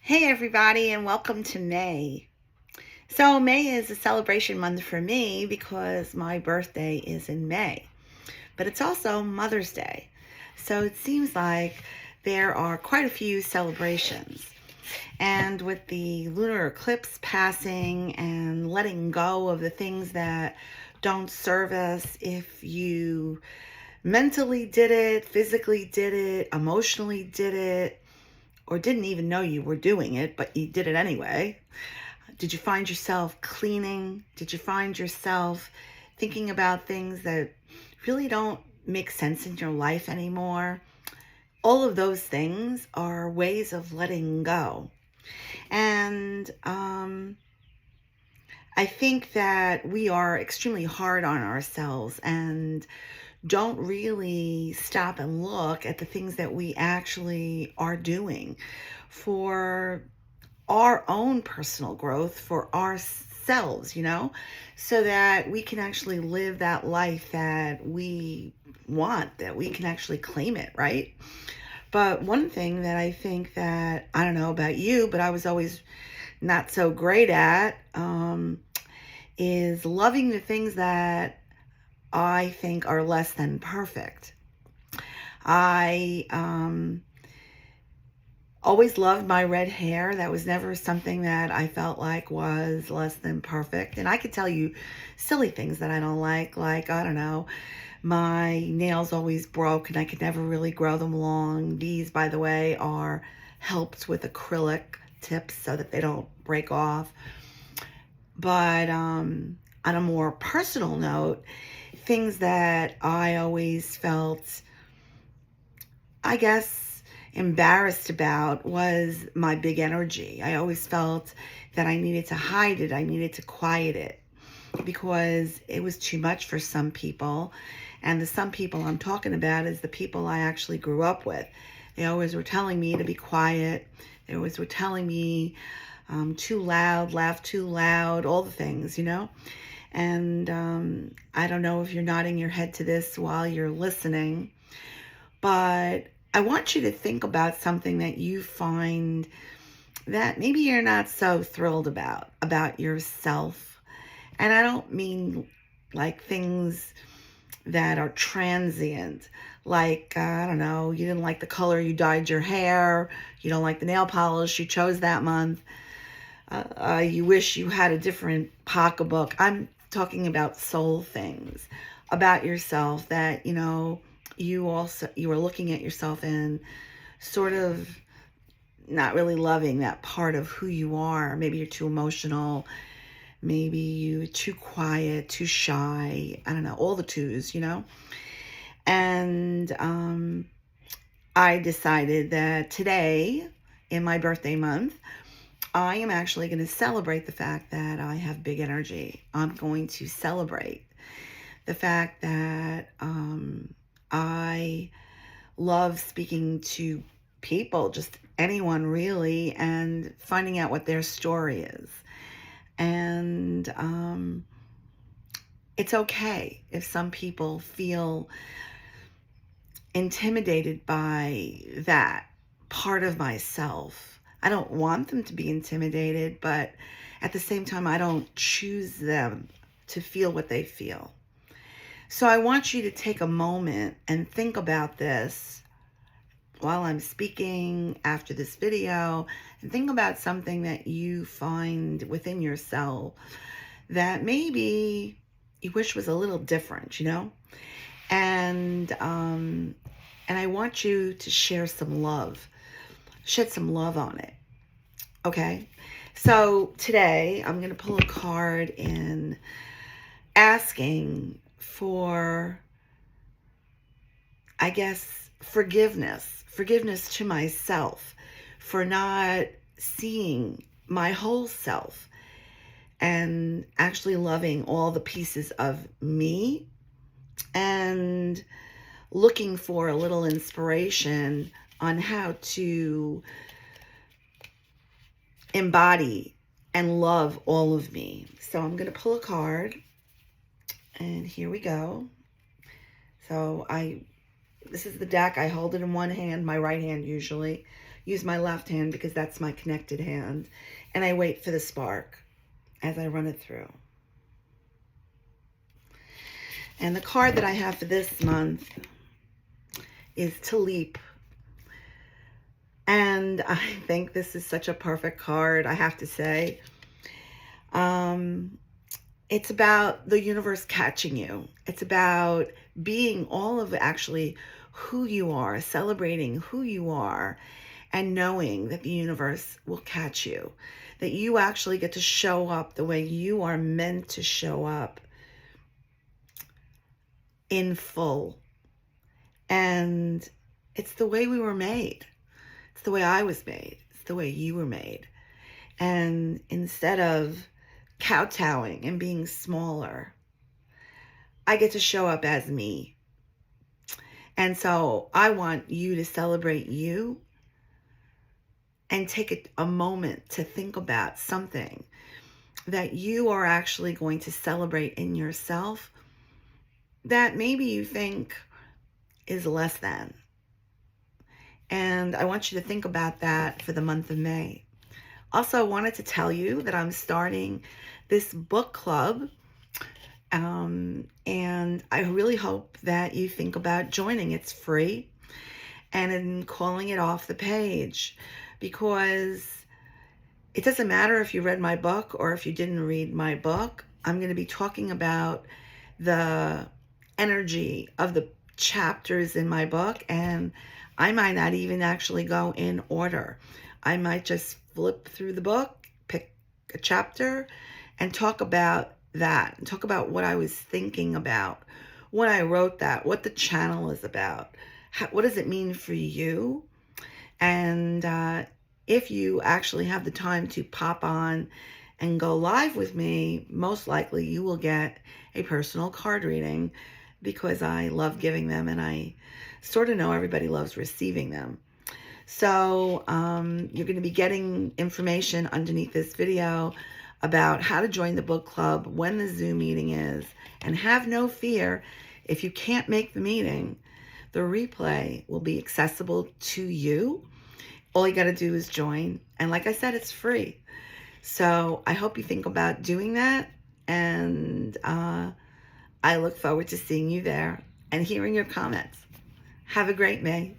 Hey everybody, and welcome to May. So May is a celebration month for me because my birthday is in May, but it's also Mother's Day. So it seems like there are quite a few celebrations. And with the lunar eclipse passing and letting go of the things that don't serve us, if you mentally did it, physically did it, emotionally did it, or didn't even know you were doing it, but you did it anyway. Did you find yourself cleaning? Did you find yourself thinking about things that really don't make sense in your life anymore? All of those things are ways of letting go. And I think that we are extremely hard on ourselves and don't really stop and look at the things that we actually are doing for our own personal growth, for ourselves, so that we can actually live that life that we want, that we can actually claim it, right? But one thing that I think that, I don't know about you, but I was always not so great at, is loving the things that I think are less than perfect. I always loved my red hair. That was never something that I felt like was less than perfect. And I could tell you silly things that I don't like, I don't know, my nails always broke and I could never really grow them long. These, by the way, are helped with acrylic tips so that they don't break off. But on a more personal note, things that I always felt, I guess, embarrassed about was my big energy. I always felt that I needed to hide it, I needed to quiet it because it was too much for some people. And the some people I'm talking about is the people I actually grew up with. They always were telling me to be quiet. They always were telling me too loud, laugh too loud, all the things. And I don't know if you're nodding your head to this while you're listening, but I want you to think about something that you find that maybe you're not so thrilled about yourself. And I don't mean like things that are transient, like, I don't know, you didn't like the color you dyed your hair, you don't like the nail polish you chose that month, you wish you had a different pocketbook. I'm talking about soul things, about yourself that, you were looking at yourself and sort of not really loving that part of who you are. Maybe you're too emotional. Maybe you're too quiet, too shy. I don't know, all the twos. And I decided that today, in my birthday month, I am actually going to celebrate the fact that I have big energy. I'm going to celebrate the fact that I love speaking to people, just anyone really, and finding out what their story is. And it's okay if some people feel intimidated by that part of myself. I don't want them to be intimidated, but at the same time, I don't choose them to feel what they feel. So I want you to take a moment and think about this while I'm speaking after this video, and think about something that you find within yourself that maybe you wish was a little different. And I want you to shed some love on it. Okay? So today I'm going to pull a card in asking for, I guess, forgiveness to myself for not seeing my whole self and actually loving all the pieces of me, and looking for a little inspiration on how to embody and love all of me. So I'm going to pull a card, and here we go. So this is the deck. I hold it in one hand, my right hand usually. use my left hand because that's my connected hand. And I wait for the spark as I run it through. And the card that I have for this month is To Leap. And I think this is such a perfect card, I have to say. It's about the universe catching you. It's about being all of actually who you are, celebrating who you are, and knowing that the universe will catch you, that you actually get to show up the way you are meant to show up in full. And it's the way we were made. It's the way I was made. It's the way you were made. And instead of kowtowing and being smaller, I get to show up as me. And so I want you to celebrate you and take a moment to think about something that you are actually going to celebrate in yourself that maybe you think is less than. And I want you to think about that for the month of May. Also, I wanted to tell you that I'm starting this book club, and I really hope that you think about joining. It's free, and I'm calling it Off the Page, because it doesn't matter if you read my book or if you didn't read my book. I'm going to be talking about the energy of the chapters in my book, and I might not even actually go in order. I might just flip through the book, pick a chapter, and talk about that. And talk about what I was thinking about when I wrote that, what the channel is about. What does it mean for you? And if you actually have the time to pop on and go live with me, most likely you will get a personal card reading, because I love giving them and I sort of know everybody loves receiving them. So you're going to be getting information underneath this video about how to join the book club, when the Zoom meeting is, and have no fear. If you can't make the meeting, the replay will be accessible to you. All you got to do is join. And like I said, it's free. So I hope you think about doing that. And I look forward to seeing you there and hearing your comments. Have a great May.